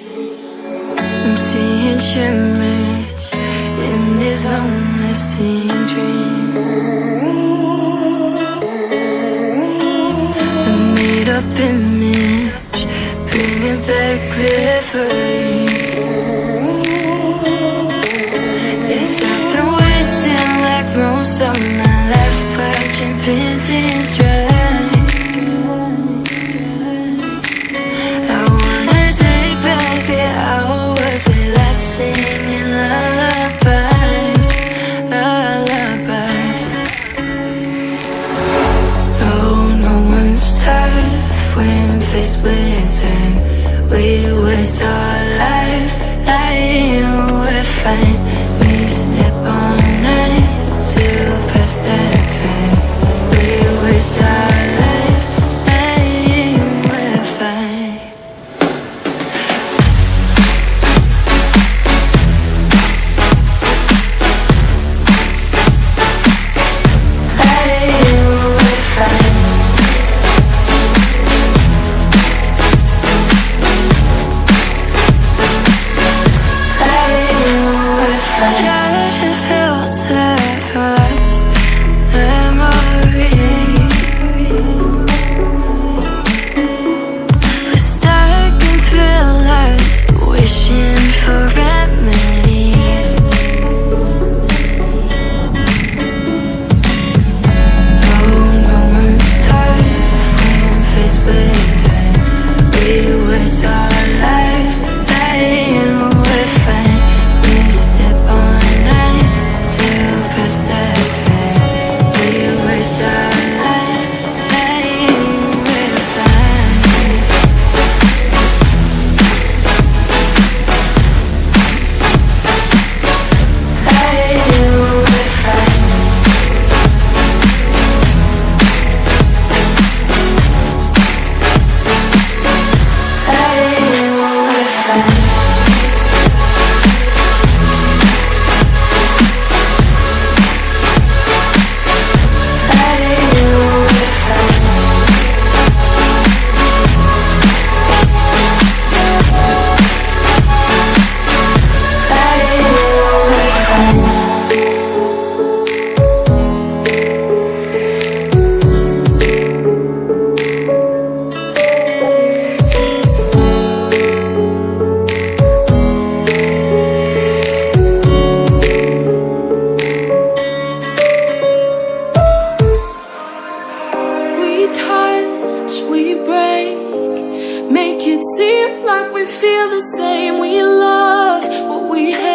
I'm seeing shimmers in this long-lasting dream. A made-up image, bringing back memories. Yes, I've been wasting like most of my life, watching paintings dry. I wanna take back the hours we last singing lullabies, lullabies. Oh, no one's tough when faced with time. We waste our lives lying, we're fine. We step all night till past that time. We waste our lives lying, we're fine. We break, make it seem like we feel the same. We love what we have.